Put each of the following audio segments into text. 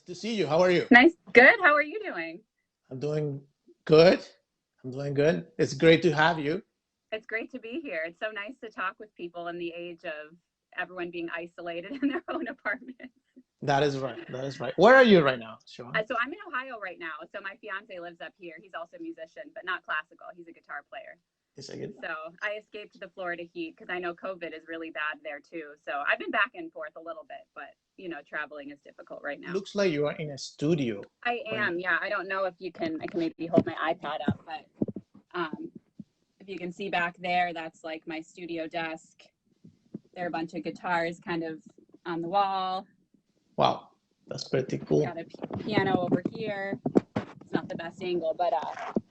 to see you. How are you? Nice. Good. How are you doing? I'm doing good. I'm doing good. It's great to have you. It's great to be here. It's so nice to talk with people in the age of everyone being isolated in their own apartment. That is right. That is right. Where are you right now, Siobhan? So I'm in Ohio right now. So my fiance lives up here. He's also a musician, but not classical. He's a guitar player. Is it good? So I escaped the Florida heat because I know COVID is really bad there too. So I've been back and forth a little bit, but traveling is difficult right now. Looks like you are in a studio. I am. Yeah. I don't know if you can. I can maybe hold my iPad up, but if you can see back there, that's like my studio desk. There are a bunch of guitars kind of on the wall. Wow, that's pretty cool. Got a piano over here. It's not the best angle, but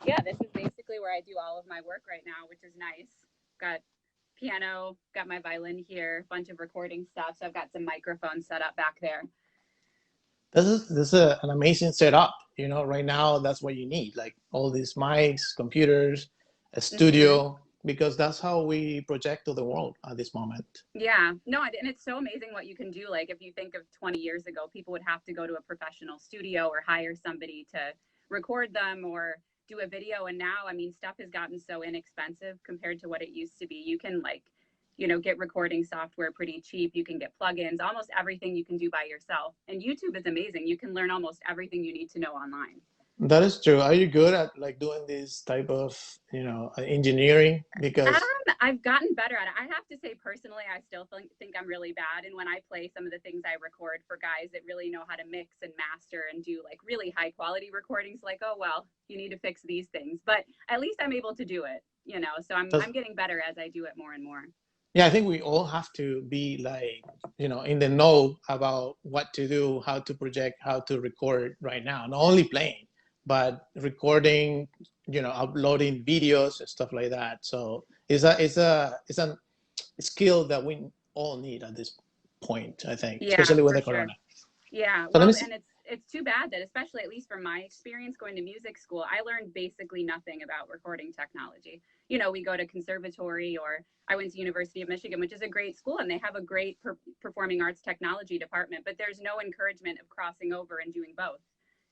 yeah, this is basically where I do all of my work right now, which is nice. Got piano, got my violin here, bunch of recording stuff. So I've got some microphones set up back there. This is an amazing setup. Right now that's what you need, like all these mics, computers, a studio, because that's how we project to the world at this moment. Yeah, no, and it's so amazing what you can do. Like if you think of 20 years ago, people would have to go to a professional studio or hire somebody to record them or do a video. And now, I mean, stuff has gotten so inexpensive compared to what it used to be. You can get recording software pretty cheap. You can get plugins, almost everything you can do by yourself. And YouTube is amazing. You can learn almost everything you need to know online. That is true. Are you good at like doing this type of, engineering? Because I've gotten better at it. I have to say personally, I still think I'm really bad. And when I play some of the things I record for guys that really know how to mix and master and do like really high quality recordings, like, oh, well, you need to fix these things, but at least I'm able to do it, so I'm getting better as I do it more and more. Yeah, I think we all have to be like, in the know about what to do, how to project, how to record right now. Not only playing, but recording, uploading videos and stuff like that. So it's a skill that we all need at this point, I think, especially with the corona. Yeah, well, and it's too bad that, especially at least from my experience going to music school, I learned basically nothing about recording technology. We go to conservatory, or I went to University of Michigan, which is a great school, and they have a great performing arts technology department, but there's no encouragement of crossing over and doing both.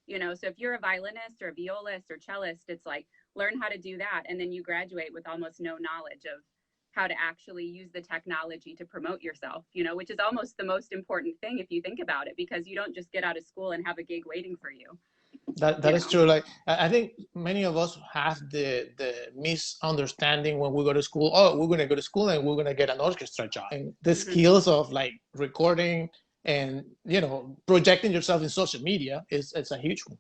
So if you're a violinist or a violist or cellist, it's like, learn how to do that. And then you graduate with almost no knowledge of how to actually use the technology to promote yourself, which is almost the most important thing if you think about it, because you don't just get out of school and have a gig waiting for you. That is true. Like, I think many of us have the misunderstanding when we go to school. Oh, we're going to go to school and we're going to get an orchestra job. And the skills of like recording and projecting yourself in social media it's a huge one.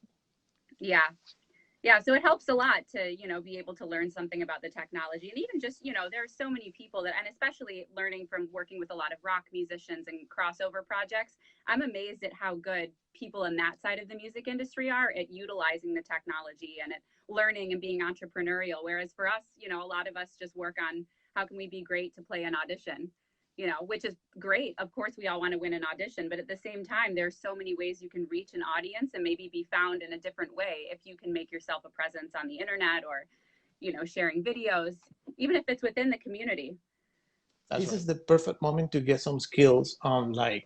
Yeah, so it helps a lot to be able to learn something about the technology. And even just there are so many people that, and especially learning from working with a lot of rock musicians and crossover projects, I'm amazed at how good people in that side of the music industry are at utilizing the technology and at learning and being entrepreneurial, whereas for us, a lot of us just work on how can we be great to play an audition, which is great. Of course, we all want to win an audition, but at the same time, there's so many ways you can reach an audience and maybe be found in a different way if you can make yourself a presence on the internet or, sharing videos, even if it's within the community. This is the perfect moment to get some skills on like,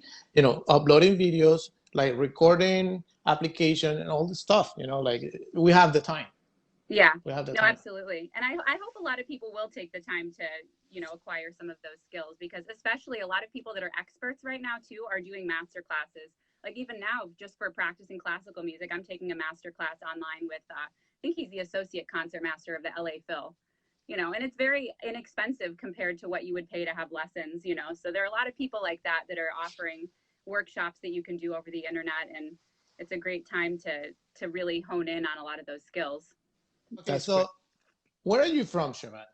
uploading videos, like recording application and all this stuff, like we have the time. Yeah, absolutely. And I hope a lot of people will take the time to, acquire some of those skills, because especially a lot of people that are experts right now too are doing master classes. Like even now, just for practicing classical music, I'm taking a master class online with, I think he's the associate concert master of the LA Phil, and it's very inexpensive compared to what you would pay to have lessons, so there are a lot of people like that are offering workshops that you can do over the internet. And it's a great time to really hone in on a lot of those skills. Okay, so where are you from, Siobhan?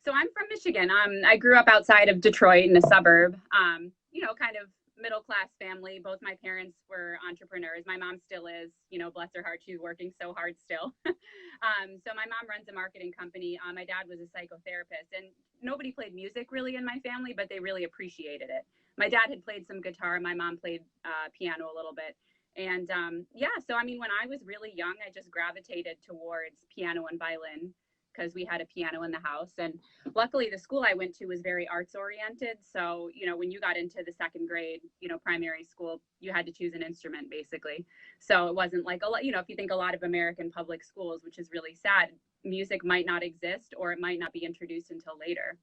So I'm from Michigan. I grew up outside of Detroit in a suburb, kind of middle-class family. Both my parents were entrepreneurs. My mom still is, bless her heart, she's working so hard still. So my mom runs a marketing company. My dad was a psychotherapist, and nobody played music really in my family, but they really appreciated it. My dad had played some guitar. My mom played piano a little bit. And so I mean, when I was really young, I just gravitated towards piano and violin because we had a piano in the house. And luckily the school I went to was very arts oriented. So, you know, when you got into the second grade, you know, primary school, you had to choose an instrument basically. So it wasn't like a lot, you know, if you think a lot of American public schools, which is really sad, music might not exist or it might not be introduced until later.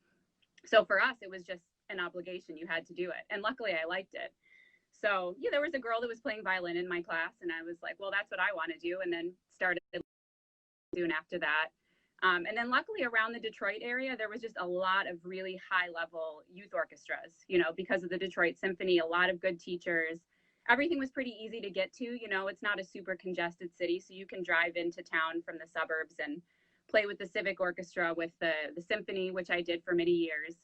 So for us, it was just an obligation. You had to do it. And luckily I liked it. So yeah, there was a girl that was playing violin in my class and I was like, well, that's what I want to do. And then started soon after that. And then luckily around the Detroit area, there was just a lot of really high level youth orchestras, you know, because of the Detroit Symphony, a lot of good teachers. Everything was pretty easy to get to, you know, it's not a super congested city. So you can drive into town from the suburbs and play with the civic orchestra, with the symphony, which I did for many years.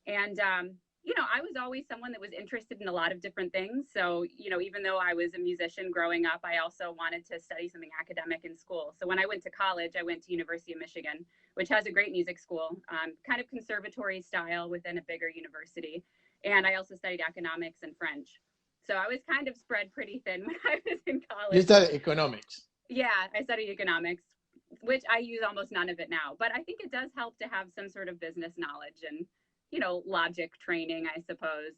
And, you know, I was always someone that was interested in a lot of different things. So, you know, even though I was a musician growing up, I also wanted to study something academic in school. So when I went to college, I went to University of Michigan, which has a great music school, kind of conservatory style within a bigger university. And I also studied economics and French. So I was kind of spread pretty thin when I was in college. You studied economics? Yeah, I studied economics, which I use almost none of it now. But I think it does help to have some sort of business knowledge and, you know, logic training, I suppose.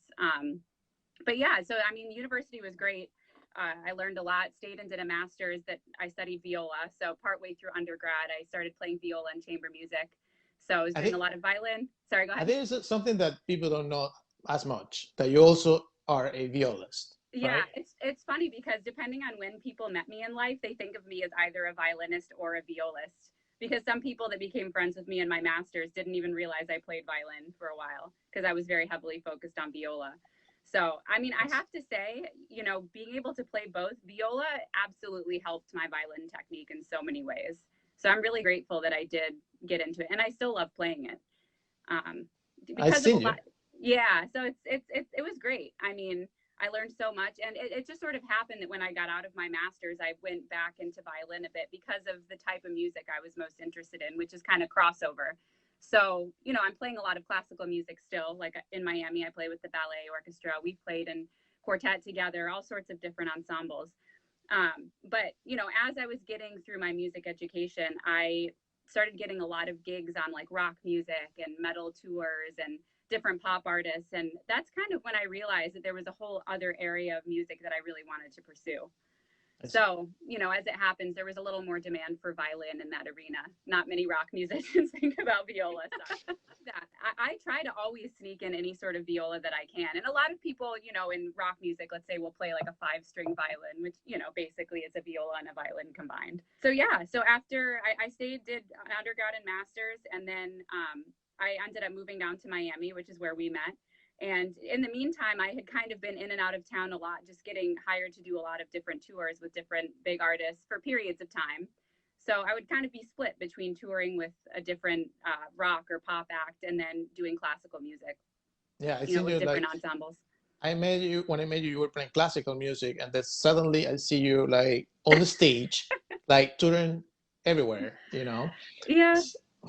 But yeah, so I mean, university was great. I learned a lot, stayed and did a master's that I studied viola. So partway through undergrad, I started playing viola and chamber music. So I was doing a lot of violin. Sorry, go ahead. I think it's something that people don't know as much, that you also are a violist. Yeah, right? it's funny because depending on when people met me in life, they think of me as either a violinist or a violist. Because some people that became friends with me in my master's didn't even realize I played violin for a while because I was very heavily focused on viola. So, I mean, I have to say, you know, being able to play both, viola absolutely helped my violin technique in so many ways. So I'm really grateful that I did get into it, and I still love playing it. I've seen you. Yeah, so it was great. I mean, I learned so much, and it just sort of happened that when I got out of my master's, I went back into violin a bit because of the type of music I was most interested in, which is kind of crossover. So, you know, I'm playing a lot of classical music still. Like in Miami, I play with the ballet orchestra. We've played in quartet together, all sorts of different ensembles. But, you know, as I was getting through my music education, I started getting a lot of gigs on like rock music and metal tours and different pop artists. And that's kind of when I realized that there was a whole other area of music that I really wanted to pursue. So, you know, as it happens, there was a little more demand for violin in that arena. Not many rock musicians think about viola. So I try to always sneak in any sort of viola that I can. And a lot of people, you know, in rock music, let's say, will play like a 5-string violin, which, you know, basically is a viola and a violin combined. So yeah, so after I stayed, did undergrad and master's, and then I ended up moving down to Miami, which is where we met. And in the meantime, I had kind of been in and out of town a lot, just getting hired to do a lot of different tours with different big artists for periods of time. So I would kind of be split between touring with a different rock or pop act and then doing classical music. Yeah, I you know, see with you different like ensembles. I met you when I met you. You were playing classical music, and then suddenly I see you like on the stage, like touring everywhere. You know, Yeah.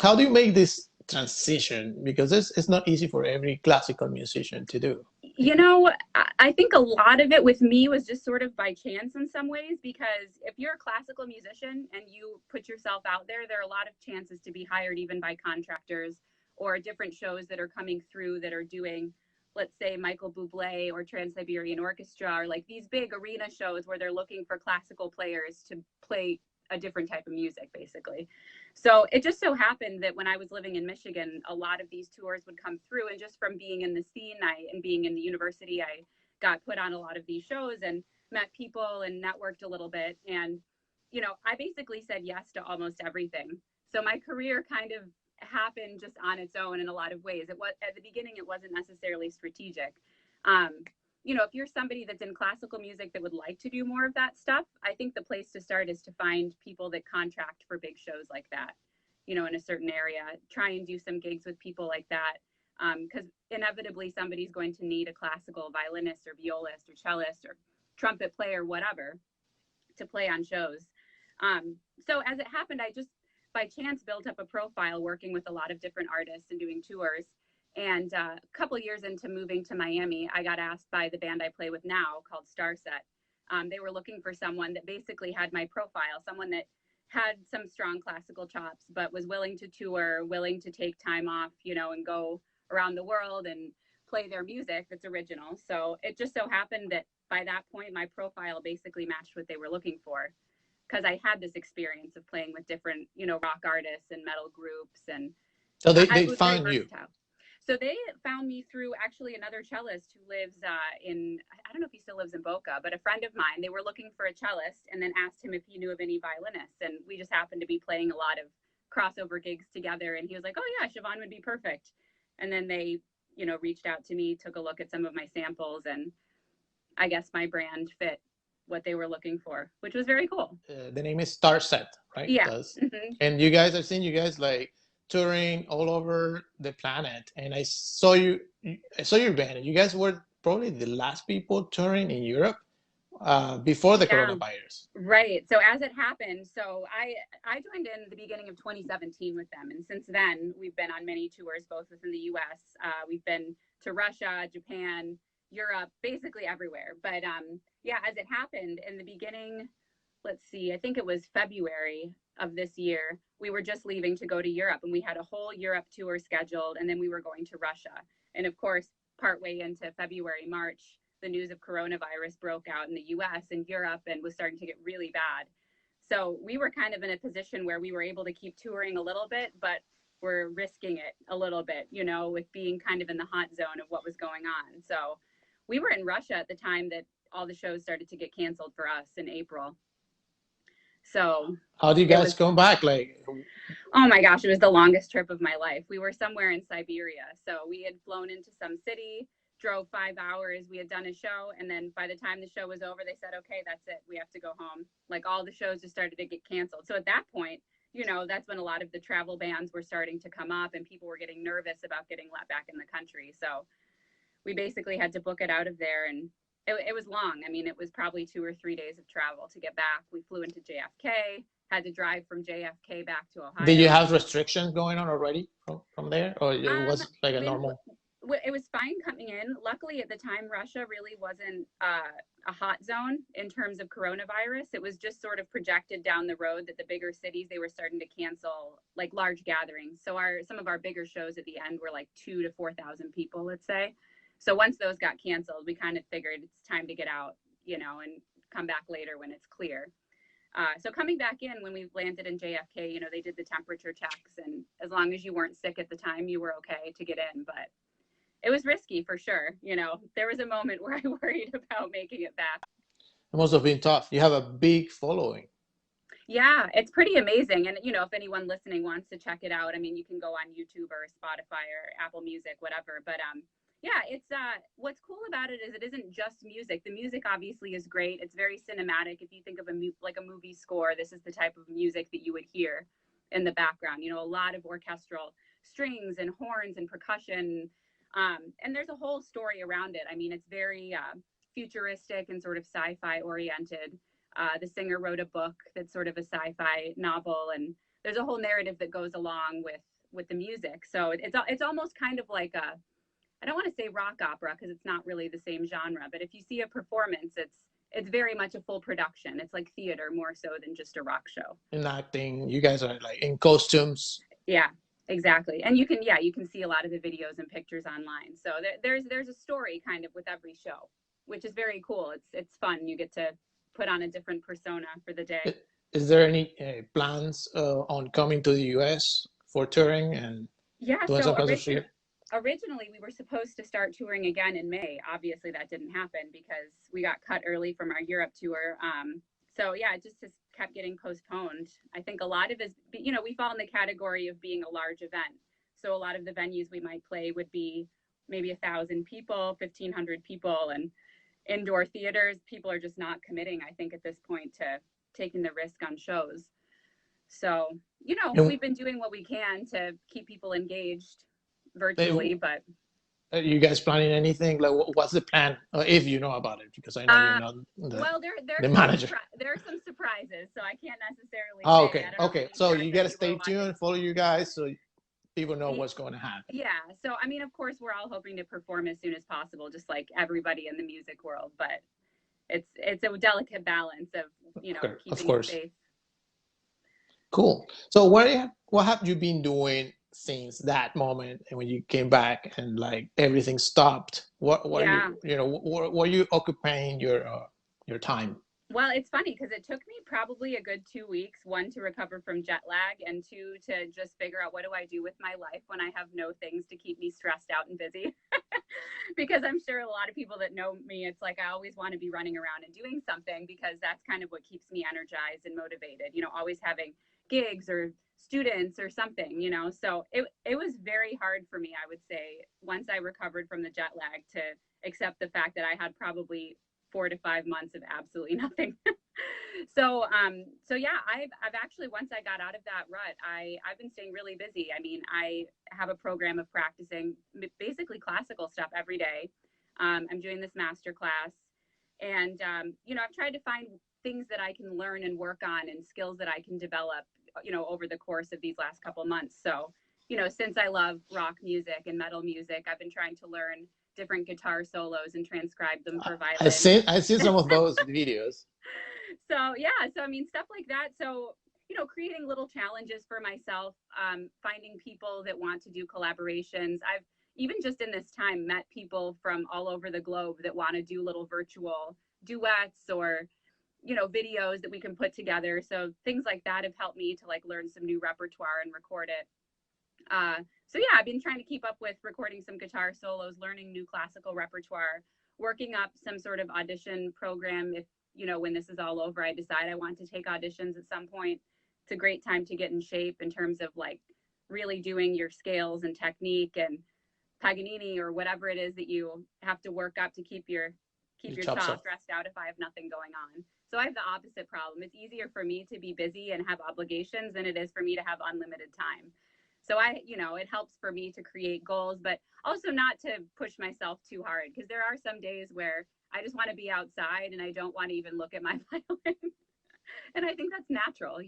How do you make this transition? Because it's not easy for every classical musician to do. You know, I think a lot of it with me was just sort of by chance in some ways, because if you're a classical musician and you put yourself out there, there are a lot of chances to be hired even by contractors or different shows that are coming through that are doing, let's say, Michael Bublé or Trans-Siberian Orchestra, or like these big arena shows where they're looking for classical players to play a different type of music, basically. So it just so happened that when I was living in Michigan, a lot of these tours would come through, and just from being in the scene and being in the university, I got put on a lot of these shows and met people and networked a little bit. And, you know, I basically said yes to almost everything. So my career kind of happened just on its own in a lot of ways. It was, at the beginning, it wasn't necessarily strategic. You know, if you're somebody that's in classical music that would like to do more of that stuff, I think the place to start is to find people that contract for big shows like that, you know, in a certain area. Try and do some gigs with people like that, because inevitably somebody's going to need a classical violinist or violist or cellist or trumpet player, whatever, to play on shows. So as it happened, I just by chance built up a profile working with a lot of different artists and doing tours. And a couple years into moving to Miami, I got asked by the band I play with now called STARSET. They were looking for someone that basically had my profile, someone that had some strong classical chops, but was willing to tour, willing to take time off, you know, and go around the world and play their music that's original. So it just so happened that by that point, my profile basically matched what they were looking for, because I had this experience of playing with different, you know, rock artists and metal groups, and So I they was very found you. versatile. So they found me through actually another cellist who lives in, I don't know if he still lives in Boca, but a friend of mine. They were looking for a cellist and then asked him if he knew of any violinists. And we just happened to be playing a lot of crossover gigs together. And he was like, oh yeah, Siobhan would be perfect. And then they, you know, reached out to me, took a look at some of my samples, and I guess my brand fit what they were looking for, which was very cool. The name is STARSET, right? Yeah. Does. Mm-hmm. And you guys, I've seen you guys like touring all over the planet, and I saw your band, and you guys were probably the last people touring in Europe before the coronavirus. Right. So as it happened, so I joined in the beginning of 2017 with them, and since then we've been on many tours, both within the U.S. We've been to Russia, Japan, Europe, basically everywhere. But yeah, as it happened in the beginning, let's see, I think it was February of this year, we were just leaving to go to Europe, and we had a whole Europe tour scheduled, and then we were going to Russia. And of course, partway into February, March, the news of coronavirus broke out in the US and Europe and was starting to get really bad. So we were kind of in a position where we were able to keep touring a little bit, but we're risking it a little bit, you know, with being kind of in the hot zone of what was going on. So we were in Russia at the time that all the shows started to get canceled for us in April. So how do you guys come back? Like, oh my gosh, it was the longest trip of my life. We were somewhere in Siberia. So we had flown into some city, drove 5 hours. We had done a show. And then by the time the show was over, they said, okay, that's it. We have to go home. Like all the shows just started to get canceled. So at that point, you know, that's when a lot of the travel bans were starting to come up and people were getting nervous about getting let back in the country. So we basically had to book it out of there, and it was long. I mean, it was probably 2 or 3 days of travel to get back. We flew into JFK, had to drive from JFK back to Ohio. Did you have restrictions going on already from there, or it was like a normal? It was fine coming in. Luckily, at the time, Russia really wasn't a hot zone in terms of coronavirus. It was just sort of projected down the road that the bigger cities, they were starting to cancel like large gatherings. So some of our bigger shows at the end were like 2,000 to 4,000 people, let's say. So once those got canceled, we kind of figured it's time to get out, you know, and come back later when it's clear. So coming back in, when we landed in JFK, you know, they did the temperature checks, and as long as you weren't sick at the time, you were okay to get in. But it was risky for sure. You know, there was a moment where I worried about making it back. It must have been tough. You have a big following. Yeah, it's pretty amazing. And, you know, if anyone listening wants to check it out, I mean, you can go on YouTube or Spotify or Apple Music, whatever. But yeah, it's what's cool about it is it isn't just music. The music obviously is great. It's very cinematic. If you think of like a movie score, this is the type of music that you would hear in the background. You know, a lot of orchestral strings and horns and percussion. And there's a whole story around it. I mean, it's very futuristic and sort of sci-fi oriented. The singer wrote a book that's sort of a sci-fi novel, and there's a whole narrative that goes along with the music. So it's almost kind of like I don't want to say rock opera because it's not really the same genre, but if you see a performance, it's very much a full production. It's like theater more so than just a rock show. In acting, you guys are like in costumes. Yeah, exactly. And you can see a lot of the videos and pictures online. So there's a story kind of with every show, which is very cool. It's fun. You get to put on a different persona for the day. Is there any plans on coming to the US for touring and doing some kinds of shit? Originally, we were supposed to start touring again in May. Obviously, that didn't happen because we got cut early from our Europe tour. So yeah, it just has kept getting postponed. I think a lot of it is, you know, we fall in the category of being a large event. So a lot of the venues we might play would be maybe 1,000 people, 1,500 people, and indoor theaters. People are just not committing, I think, at this point to taking the risk on shows. So, you know, we've been doing what we can to keep people engaged virtually, but are you guys planning anything? Like, what's the plan, if you know about it? Because I know you're not the manager. There are some surprises, so I can't necessarily. Oh, okay, okay. So you gotta stay tuned, follow you guys, so people know what's going to happen. Yeah. So I mean, of course, we're all hoping to perform as soon as possible, just like everybody in the music world. But it's a delicate balance of, you know, keeping it safe. Cool. So what have you been doing since that moment and when you came back and like everything stopped? What are Yeah. what are you occupying your time? Well, it's funny because it took me probably a good 2 weeks, one to recover from jet lag, and two to just figure out what do I do with my life when I have no things to keep me stressed out and busy. Because I'm sure a lot of people that know me, it's like I always want to be running around and doing something because that's kind of what keeps me energized and motivated, always having gigs or students or something, So it was very hard for me, I would say, once I recovered from the jet lag to accept the fact that I had probably 4 to 5 months of absolutely nothing. So yeah, I've actually, once I got out of that rut, I've been staying really busy. I mean, I have a program of practicing basically classical stuff every day. I'm doing this master class, and I've tried to find things that I can learn and work on and skills that I can develop, over the course of these last couple of months. So, since I love rock music and metal music, I've been trying to learn different guitar solos and transcribe them for violin. I've seen some of those videos. So yeah, so I mean, stuff like that. So creating little challenges for myself, finding people that want to do collaborations. I've even just in this time met people from all over the globe that want to do little virtual duets or videos that we can put together. So things like that have helped me to like learn some new repertoire and record it. So yeah, I've been trying to keep up with recording some guitar solos, learning new classical repertoire, working up some sort of audition program. If, when this is all over, I decide I want to take auditions at some point. It's a great time to get in shape in terms of like really doing your scales and technique and Paganini or whatever it is that you have to work up to keep your jaw stressed out if I have nothing going on. So I have the opposite problem. It's easier for me to be busy and have obligations than it is for me to have unlimited time. So it helps for me to create goals, but also not to push myself too hard because there are some days where I just want to be outside and I don't want to even look at my violin. And I think that's natural.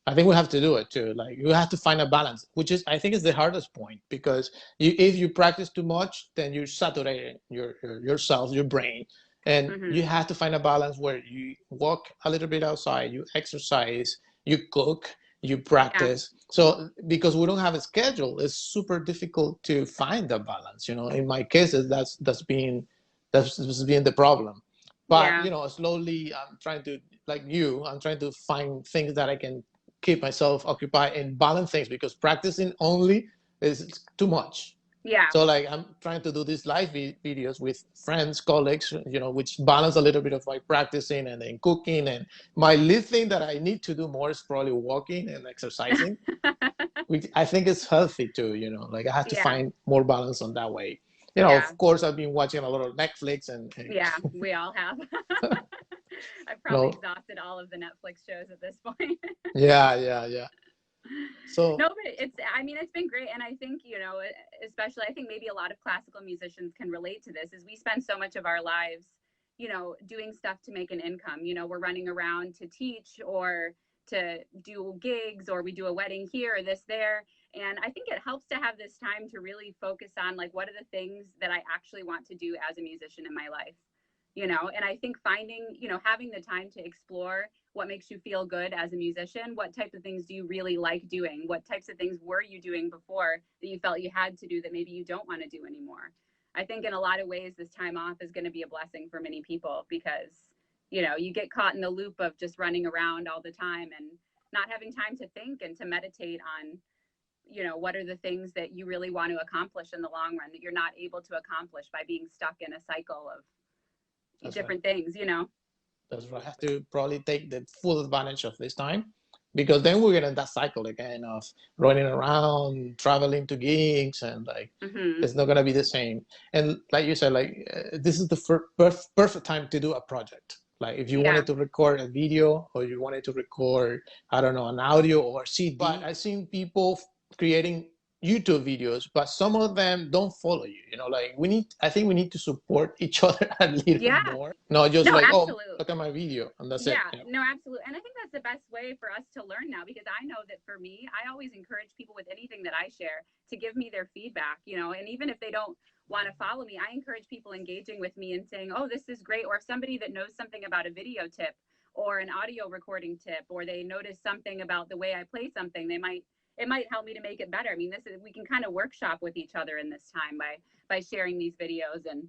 I think we have to do it too. Like you have to find a balance, which is I think is the hardest point because if you practice too much, then you're saturating yourself, your brain, and you have to find a balance where you walk a little bit outside, you exercise, you cook, you Yeah. practice. So because we don't have a schedule, it's super difficult to find the balance. In my cases, that's been the problem. But Yeah. slowly I'm trying to, like you, I'm trying to find things that I can keep myself occupied and balance things because practicing only is too much. Yeah. So like I'm trying to do these live videos with friends, colleagues, which balance a little bit of my practicing and then cooking. And my lead thing that I need to do more is probably walking and exercising, which I think is healthy too. Like I have to Yeah. find more balance on that way. Yeah. Of course, I've been watching a lot of Netflix and Yeah. We all have. I've probably no, exhausted all of the Netflix shows at this point. yeah. So No, but it's been great. And I think, especially, I think maybe a lot of classical musicians can relate to this is we spend so much of our lives, doing stuff to make an income. We're running around to teach or to do gigs or we do a wedding here or this there. And I think it helps to have this time to really focus on like, what are the things that I actually want to do as a musician in my life? And I think finding, having the time to explore what makes you feel good as a musician, what types of things do you really like doing, what types of things were you doing before that you felt you had to do that maybe you don't want to do anymore. I think in a lot of ways this time off is going to be a blessing for many people because you get caught in the loop of just running around all the time and not having time to think and to meditate on what are the things that you really want to accomplish in the long run that you're not able to accomplish by being stuck in a cycle of that's right. different things. That's right. I have to probably take the full advantage of this time because then we're in that cycle again of running around, traveling to gigs, and like Mm-hmm. it's not gonna be the same. And like you said, like this is the perfect time to do a project. Like if you Yeah. wanted to record a video or you wanted to record, I don't know, an audio or CD. But I've seen people creating YouTube videos, but some of them don't follow you. Like I think we need to support each other a little Yeah. more. Not just No, like, oh, absolutely. look at my video and that's it. Yeah, no, absolutely. And I think that's the best way for us to learn now because I know that for me, I always encourage people with anything that I share to give me their feedback, and even if they don't want to follow me, I encourage people engaging with me and saying, oh, this is great. Or if somebody that knows something about a video tip or an audio recording tip, or they notice something about the way I play something, it might help me to make it better. I mean, we can kind of workshop with each other in this time by sharing these videos. And,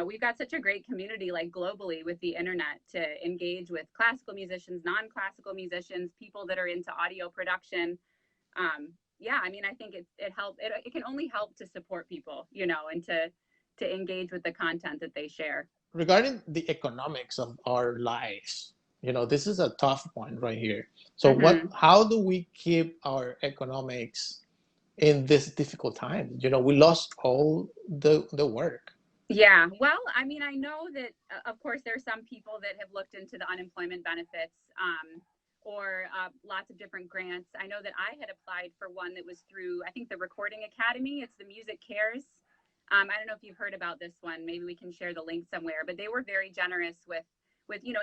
we've got such a great community, like globally with the internet, to engage with classical musicians, non-classical musicians, people that are into audio production. Yeah, I mean, I think it can only help to support people, and to engage with the content that they share. Regarding the economics of our lives, this is a tough one right here. So how do we keep our economics in this difficult time? We lost all the work. Yeah, well, I mean, I know that, of course, there are some people that have looked into the unemployment benefits, or lots of different grants. I know that I had applied for one that was through, I think, the Recording Academy. It's the Music Cares. I don't know if you've heard about this one. Maybe we can share the link somewhere. But they were very generous with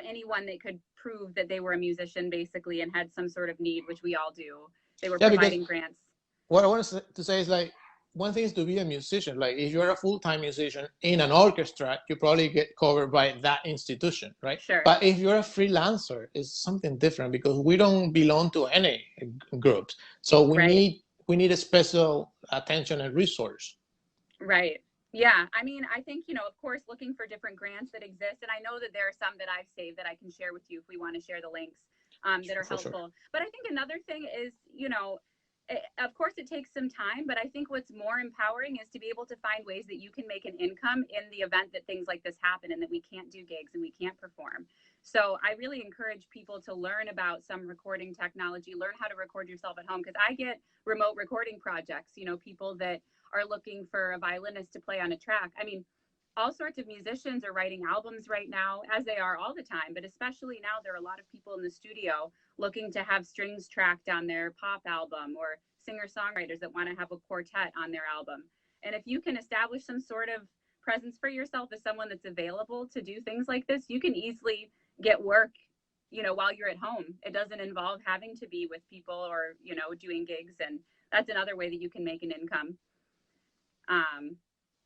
anyone that could prove that they were a musician, basically, and had some sort of need, which we all do. They were providing grants. What I want to say is, like, one thing is to be a musician. Like, if you're a full-time musician in an orchestra, you probably get covered by that institution, right? Sure. But if you're a freelancer, it's something different, because we don't belong to any groups. So we need a special attention and resource. Right. Yeah. I mean, I think, of course, looking for different grants that exist. And I know that there are some that I've saved that I can share with you if we want to share the links that are helpful. Sure. But I think another thing is, of course, it takes some time, but I think what's more empowering is to be able to find ways that you can make an income in the event that things like this happen and that we can't do gigs and we can't perform. So I really encourage people to learn about some recording technology, learn how to record yourself at home, because I get remote recording projects, people that are looking for a violinist to play on a track. I mean, all sorts of musicians are writing albums right now, as they are all the time, but especially now there are a lot of people in the studio looking to have strings tracked on their pop album, or singer-songwriters that want to have a quartet on their album. And if you can establish some sort of presence for yourself as someone that's available to do things like this, you can easily get work, while you're at home. It doesn't involve having to be with people or, doing gigs. And that's another way that you can make an income.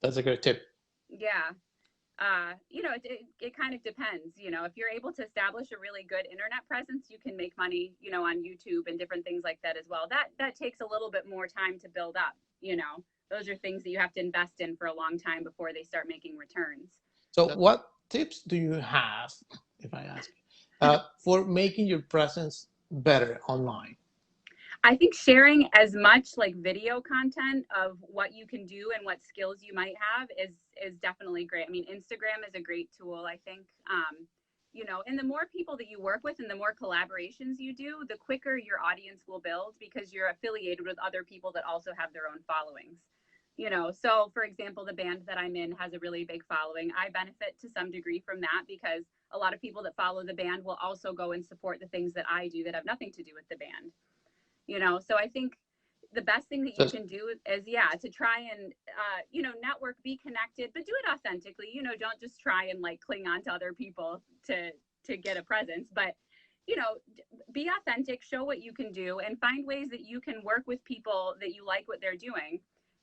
That's a good tip. Yeah. It kind of depends. If you're able to establish a really good internet presence, you can make money, on YouTube and different things like that as well. That takes a little bit more time to build up. Those are things that you have to invest in for a long time before they start making returns. So what tips do you have, if I ask, for making your presence better online? I think sharing as much like video content of what you can do and what skills you might have is definitely great. I mean, Instagram is a great tool, I think. And the more people that you work with and the more collaborations you do, the quicker your audience will build, because you're affiliated with other people that also have their own followings. So for example, the band that I'm in has a really big following. I benefit to some degree from that, because a lot of people that follow the band will also go and support the things that I do that have nothing to do with the band. So I think the best thing that you can do is, to try and, network, be connected, but do it authentically. Don't just try and like cling on to other people to get a presence, but, be authentic, show what you can do, and find ways that you can work with people that you like what they're doing.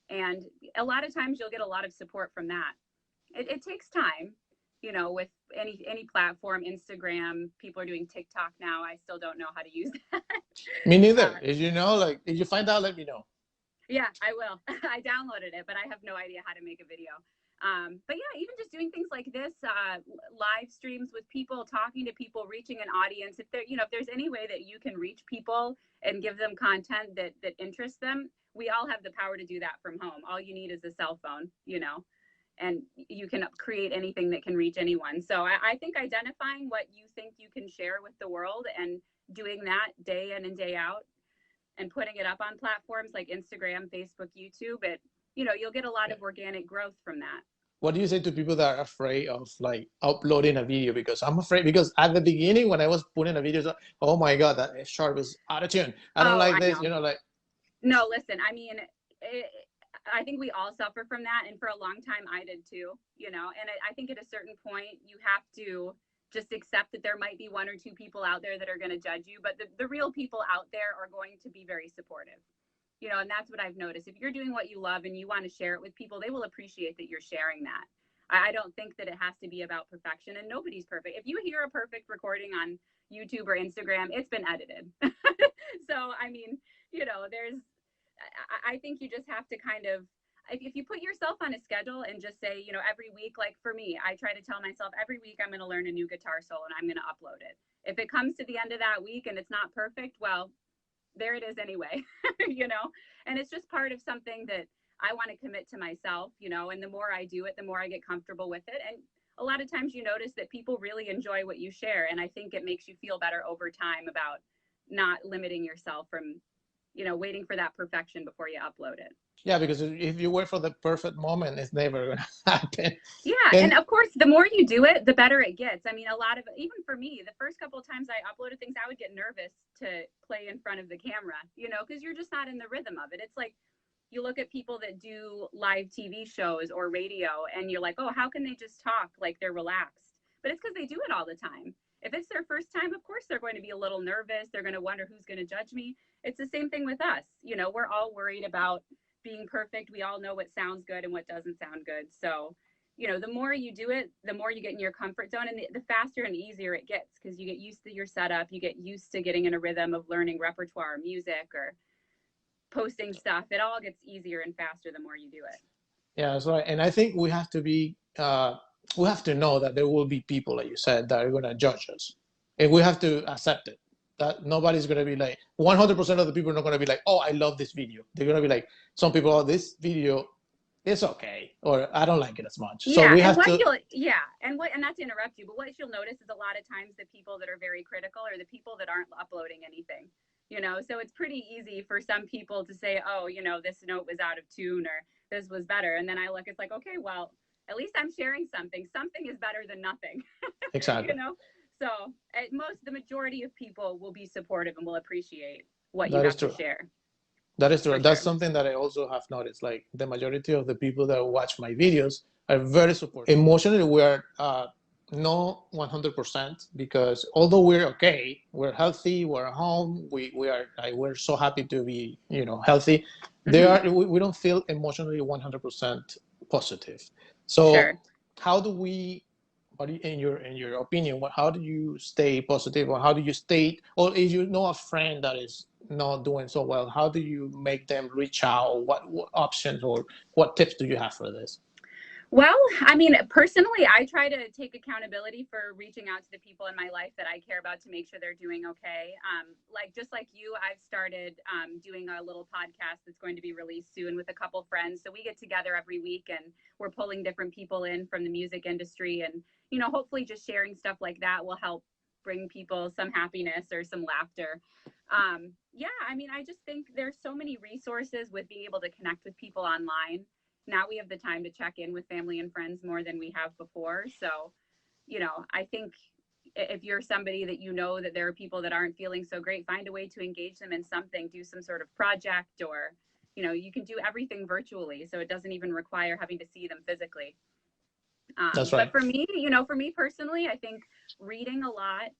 And a lot of times you'll get a lot of support from that. It takes time, with any platform. Instagram, people are doing TikTok now. I still don't know how to use that. Me neither. If you find out, let me know. Yeah, I will. I downloaded it, but I have no idea how to make a video. But yeah, even just doing things like this, live streams with people, talking to people, reaching an audience. If there's any way that you can reach people and give them content that interests them, we all have the power to do that from home. All you need is a cell phone, and you can create anything that can reach anyone. So I think identifying what you think you can share with the world and doing that day in and day out and putting it up on platforms like Instagram, Facebook, YouTube, you'll get a lot of organic growth from that. What do you say to people that are afraid of like uploading a video? Because I'm afraid, because at the beginning when I was putting a video, oh my God, that sharp is out of tune. I don't like this, No, listen, I mean, I think we all suffer from that. And for a long time I did too, and I think at a certain point you have to just accept that there might be one or two people out there that are going to judge you, but the real people out there are going to be very supportive, and that's what I've noticed. If you're doing what you love and you want to share it with people, they will appreciate that you're sharing that. I don't think that it has to be about perfection, and nobody's perfect. If you hear a perfect recording on YouTube or Instagram, it's been edited. So, I mean, you know, I think you just have to kind of, if you put yourself on a schedule and just say, you know, every week, like for me, I try to tell myself every week I'm going to learn a new guitar solo and I'm going to upload it. If it comes to the end of that week and it's not perfect, well, there it is anyway, you know, and it's just part of something that I want to commit to myself, you know, and the more I do it, the more I get comfortable with it. And a lot of times you notice that people really enjoy what you share. And I think it makes you feel better over time about not limiting yourself from, you know, waiting for that perfection before you upload it. Yeah, because if you wait for the perfect moment, it's never going to happen. Yeah, and of course, the more you do it, the better it gets. I mean, a lot of, even for me, the first couple of times I uploaded things, I would get nervous to play in front of the camera, you know, because you're just not in the rhythm of it. It's like, you look at people that do live TV shows or radio, and you're like, oh, how can they just talk like they're relaxed? But it's because they do it all the time. If it's their first time, of course, they're going to be a little nervous. They're going to wonder who's going to judge me. It's the same thing with us. You know, we're all worried about being perfect. We all know what sounds good and what doesn't sound good. So, you know, the more you do it, the more you get in your comfort zone, and the faster and easier it gets, because you get used to your setup. You get used to getting in a rhythm of learning repertoire, music, or posting stuff. It all gets easier and faster the more you do it. Yeah, that's right. And I think we have to be, we have to know that there will be people, like you said, that are going to judge us. And we have to accept it. That nobody's going to be like, 100% of the people are not going to be like, oh, I love this video. They're going to be like, some people, oh, this video is okay, or I don't like it as much. Yeah, so we and have to. and not to interrupt you, but what you'll notice is a lot of times the people that are very critical are the people that aren't uploading anything. You know, so it's pretty easy for some people to say, oh, you know, this note was out of tune or this was better. And then I look, it's like, okay, well, at least I'm sharing something. Something is better than nothing. Exactly. You know, so the majority of people will be supportive and will appreciate what you That is have to true. share. That is true. For That's sure. something that I also have noticed. Like the majority of the people that watch my videos are very supportive. Emotionally, we are not 100%, because although we're okay, we're healthy, we're at home, we're so happy to be, you know, healthy. We don't feel emotionally 100% positive. So Sure. how do we, in your opinion, how do you stay positive, or how do you stay, or if you know a friend that is not doing so well, how do you make them reach out? What options or what tips do you have for this? Well, I mean, personally, I try to take accountability for reaching out to the people in my life that I care about to make sure they're doing okay. Just like you, I've started doing a little podcast that's going to be released soon with a couple friends. So we get together every week and we're pulling different people in from the music industry. And, you know, hopefully just sharing stuff like that will help bring people some happiness or some laughter. Yeah, I mean, I just think there's so many resources with being able to connect with people online. Now we have the time to check in with family and friends more than we have before. So, you know, I think if you're somebody that you know that there are people that aren't feeling so great, find a way to engage them in something, do some sort of project, or, you know, you can do everything virtually. So it doesn't even require having to see them physically. That's right. But for me, you know, for me personally, I think reading a lot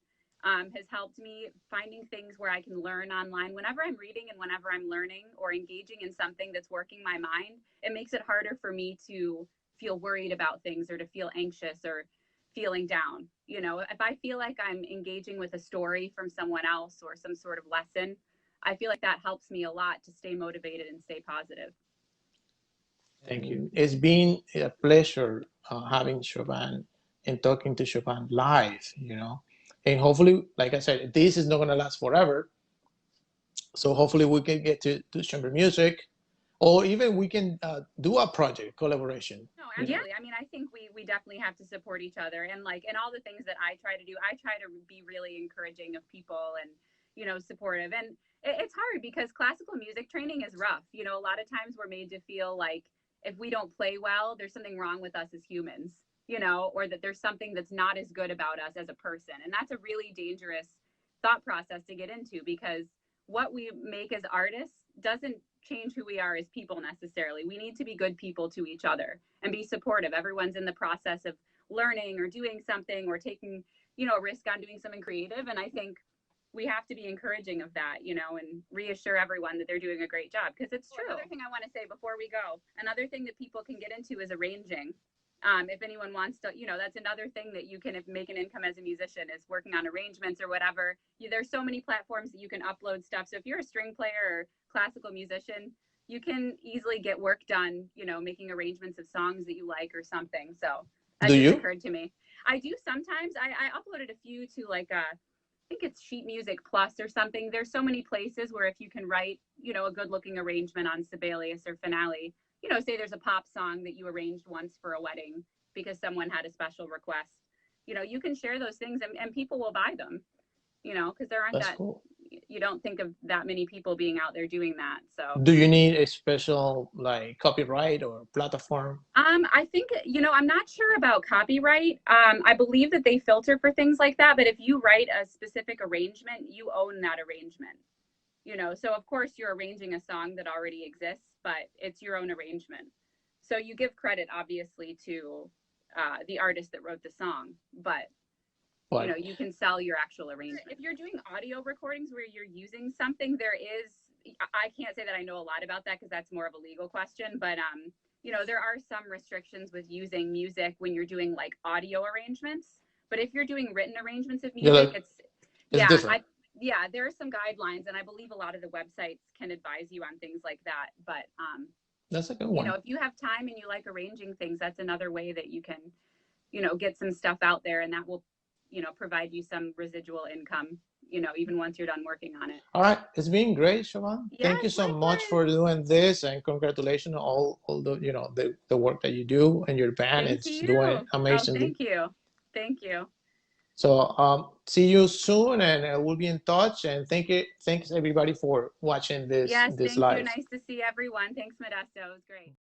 has helped me, finding things where I can learn online. Whenever I'm reading and whenever I'm learning or engaging in something that's working my mind, it makes it harder for me to feel worried about things or to feel anxious or feeling down. You know, if I feel like I'm engaging with a story from someone else or some sort of lesson, I feel like that helps me a lot to stay motivated and stay positive. Thank you. It's been a pleasure having Siobhan and talking to Siobhan live, you know. And hopefully, like I said, this is not going to last forever. So hopefully we can get to chamber music, or even we can do a project collaboration. No, absolutely. I mean, I think we definitely have to support each other, and all the things that I try to do, I try to be really encouraging of people and, you know, supportive. And it's hard because classical music training is rough. You know, a lot of times we're made to feel like if we don't play well, there's something wrong with us as humans, you know, or that there's something that's not as good about us as a person. And that's a really dangerous thought process to get into, because what we make as artists doesn't change who we are as people necessarily. We need to be good people to each other and be supportive. Everyone's in the process of learning or doing something or taking, you know, a risk on doing something creative. And I think we have to be encouraging of that, you know, and reassure everyone that they're doing a great job, because it's true. Another thing I want to say before we go, another thing that people can get into is arranging. If anyone wants to, that's another thing that you can make an income as a musician is working on arrangements or whatever. There's so many platforms that you can upload stuff. So if you're a string player or classical musician, you can easily get work done, making arrangements of songs that you like or something. So that Do just you? occurred to me. I do sometimes. I uploaded a few to like I think it's Sheet Music Plus or something. There's so many places where if you can write, a good looking arrangement on Sibelius or Finale, say there's a pop song that you arranged once for a wedding because someone had a special request, you can share those things and people will buy them, because there aren't That's cool. you don't think of that many people being out there doing that. So Do you need a special like copyright or platform? I think, I'm not sure about copyright. I believe that they filter for things like that, but if you write a specific arrangement, you own that arrangement. So of course you're arranging a song that already exists, but it's your own arrangement. So you give credit obviously to the artist that wrote the song, but you can sell your actual arrangement. If you're doing audio recordings where you're using something, I can't say that I know a lot about that because that's more of a legal question, but there are some restrictions with using music when you're doing like audio arrangements. But if you're doing written arrangements of music, it's different. There are some guidelines, and I believe a lot of the websites can advise you on things like that. But that's a good one. if you have time and you like arranging things, that's another way that you can, get some stuff out there, and that will, provide you some residual income, even once you're done working on it. All right, it's been great, Siobhan. Yes, thank you so much for doing this, and congratulations on all the the work that you do and your band. It's doing amazingly. Oh, thank you. So see you soon, and we'll be in touch. And thanks everybody for watching this Yes, this thank live. you. Nice to see everyone. Thanks, Modesto. It was great.